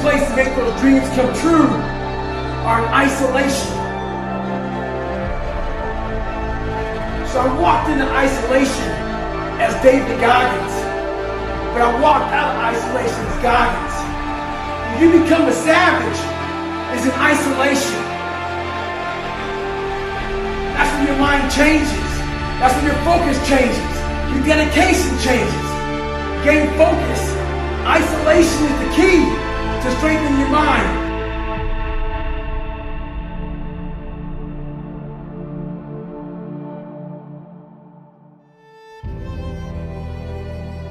place to make those dreams come true are in isolation. So I walked into isolation as David Goggins, but I walked out of isolation as Goggins. When you become a savage, it's in isolation. That's when your mind changes. That's when your focus changes. Your dedication changes. Gain focus. Isolation is the key to strengthen your mind.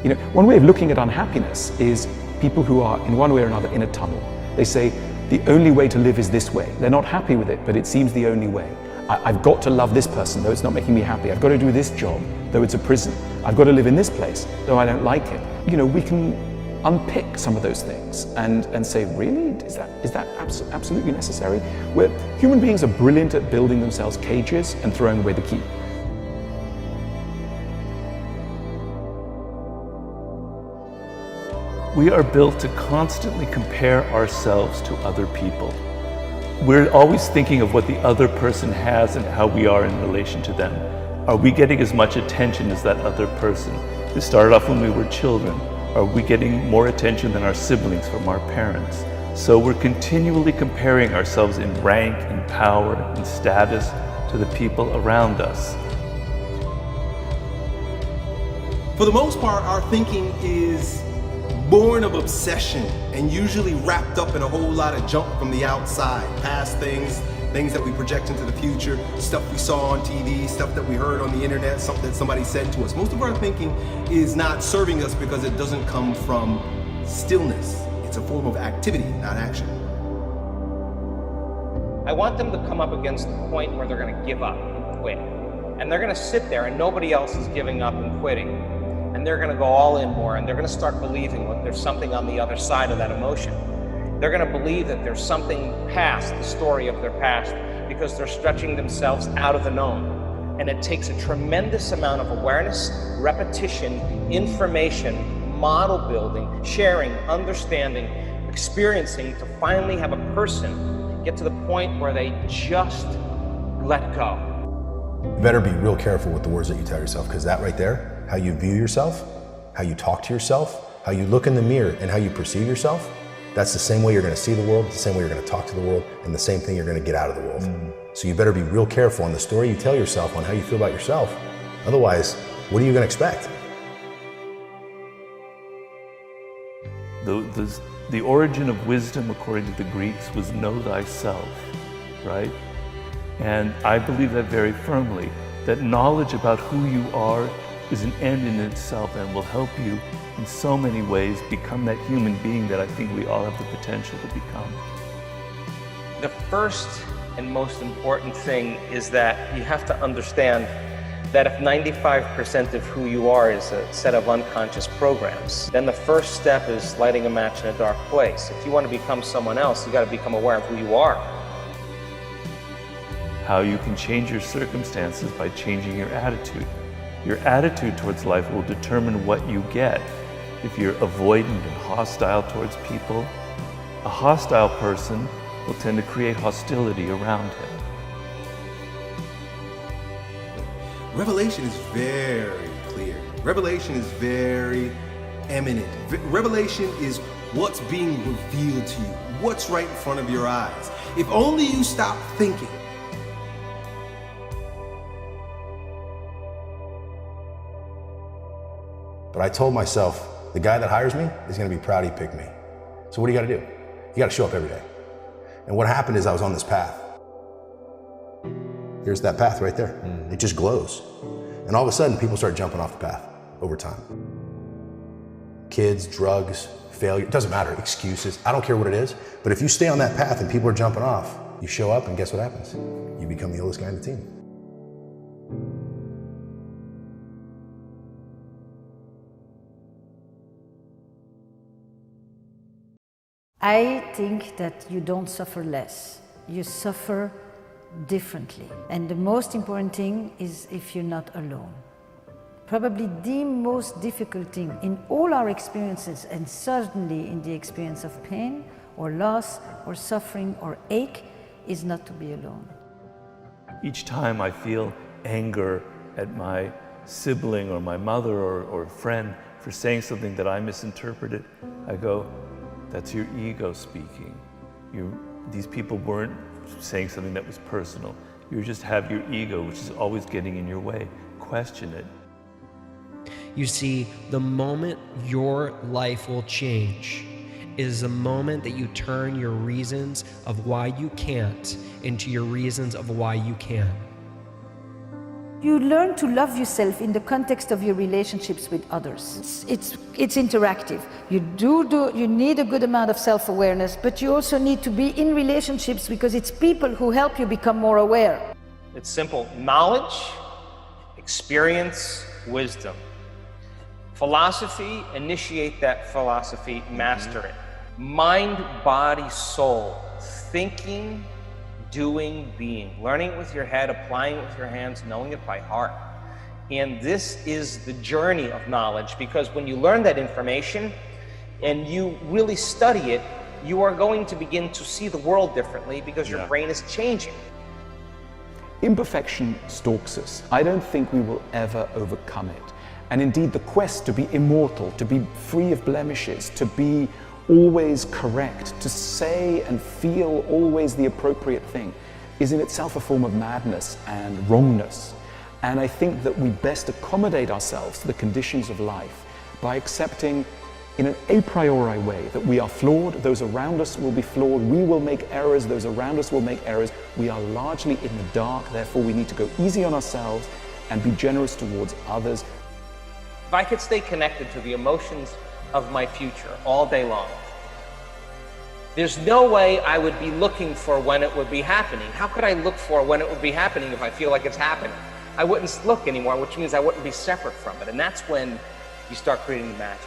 You know, one way of looking at unhappiness is people who are in one way or another in a tunnel. They say, the only way to live is this way. They're not happy with it, but it seems the only way. I've got to love this person, though it's not making me happy. I've got to do this job, though it's a prison. I've got to live in this place, though I don't like it. You know, we can unpick some of those things and say, really? Is that absolutely necessary? Where human beings are brilliant at building themselves cages and throwing away the key. We are built to constantly compare ourselves to other people. We're always thinking of what the other person has and how we are in relation to them. Are we getting as much attention as that other person? It started off when we were children. Are we getting more attention than our siblings from our parents? So we're continually comparing ourselves in rank, in power, in status to the people around us. For the most part, our thinking is born of obsession and usually wrapped up in a whole lot of junk from the outside, past things that we project into the future, stuff we saw on TV, stuff that we heard on the internet, something that somebody said to us. Most of our thinking is not serving us because it doesn't come from stillness. It's a form of activity, not action. I want them to come up against the point where they're going to give up and quit. And they're going to sit there and nobody else is giving up and quitting. And they're going to go all in more, and they're going to start believing that there's something on the other side of that emotion. They're going to believe that there's something past the story of their past because they're stretching themselves out of the known. And it takes a tremendous amount of awareness, repetition, information, model building, sharing, understanding, experiencing to finally have a person get to the point where they just let go. You better be real careful with the words that you tell yourself, because that right there, how you view yourself, how you talk to yourself, how you look in the mirror and how you perceive yourself, that's the same way you're going to see the world, the same way you're going to talk to the world, and the same thing you're going to get out of the world. So you better be real careful on the story you tell yourself on how you feel about yourself. Otherwise, what are you going to expect? The origin of wisdom, according to the Greeks, was know thyself, right? And I believe that very firmly, that knowledge about who you are is an end in itself and will help you in so many ways become that human being that I think we all have the potential to become. The first and most important thing is that you have to understand that if 95% of who you are is a set of unconscious programs, then the first step is lighting a match in a dark place. If you want to become someone else, you got to become aware of who you are. How you can change your circumstances by changing your attitude. Your attitude towards life will determine what you get. If you're avoidant and hostile towards people, a hostile person will tend to create hostility around him. Revelation is very clear. Revelation is very eminent. Revelation is what's being revealed to you, what's right in front of your eyes. If only you stop thinking. But I told myself, the guy that hires me is going to be proud he picked me. So what do you got to do? You got to show up every day. And what happened is I was on this path. Here's that path right there. It just glows. And all of a sudden, people start jumping off the path over time. Kids, drugs, failure, it doesn't matter, excuses, I don't care what it is. But if you stay on that path and people are jumping off, you show up and guess what happens? You become the oldest guy on the team. I think that you don't suffer less, you suffer differently. And the most important thing is if you're not alone. Probably the most difficult thing in all our experiences, and certainly in the experience of pain, or loss or suffering or ache is not to be alone. Each time I feel anger at my sibling or my mother or friend for saying something that I misinterpreted, I go, that's your ego speaking. These people weren't saying something that was personal. You just have your ego, which is always getting in your way. Question it. You see, the moment your life will change is the moment that you turn your reasons of why you can't into your reasons of why you can. You learn to love yourself in the context of your relationships with others. It's interactive. You need a good amount of self-awareness, but you also need to be in relationships because it's people who help you become more aware. It's simple. Knowledge, experience, wisdom. Philosophy, initiate that philosophy, master it. Mind, body, soul, thinking, doing, being. Learning it with your head, applying it with your hands, knowing it by heart. And this is the journey of knowledge, because when you learn that information and you really study it, you are going to begin to see the world differently because your brain is changing. Imperfection stalks us. I don't think we will ever overcome it. And indeed, the quest to be immortal, to be free of blemishes, to be always correct, to say and feel always the appropriate thing, is in itself a form of madness and wrongness. And I think that we best accommodate ourselves to the conditions of life by accepting in an a priori way that we are flawed, those around us will be flawed, we will make errors, those around us will make errors. We are largely in the dark, therefore we need to go easy on ourselves and be generous towards others. If I could stay connected to the emotions of my future all day long, there's no way I would be looking for when it would be happening. How could I look for when it would be happening if I feel like it's happening? I wouldn't look anymore, which means I wouldn't be separate from it. And that's when you start creating the magic.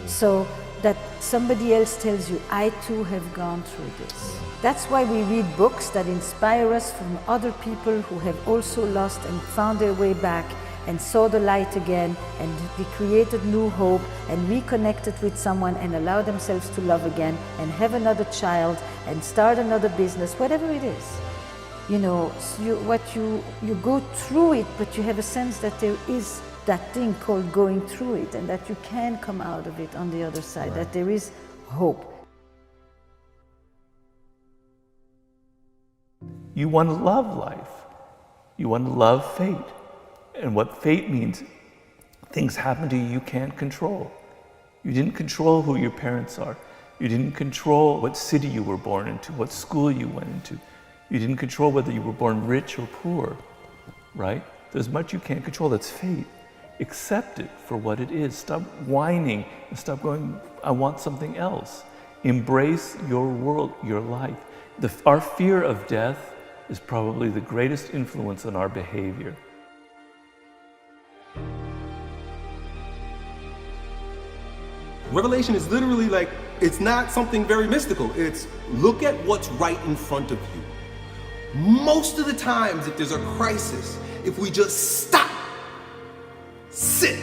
So that somebody else tells you, I too have gone through this. That's why we read books that inspire us from other people who have also lost and found their way back and saw the light again, and they created new hope and reconnected with someone and allow themselves to love again and have another child and start another business, whatever it is. You know, you go through it, but you have a sense that there is that thing called going through it and that you can come out of it on the other side, that there is hope. You want to love life. You want to love fate. And what fate means, things happen to you you can't control. You didn't control who your parents are. You didn't control what city you were born into, what school you went into. You didn't control whether you were born rich or poor, right? There's much you can't control, that's fate. Accept it for what it is. Stop whining and stop going, I want something else. Embrace your world, your life. Our fear of death is probably the greatest influence on our behavior. Revelation is literally like, it's not something very mystical. It's look at what's right in front of you. Most of the times, if there's a crisis, if we just stop, sit,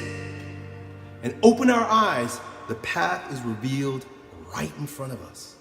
and open our eyes, the path is revealed right in front of us.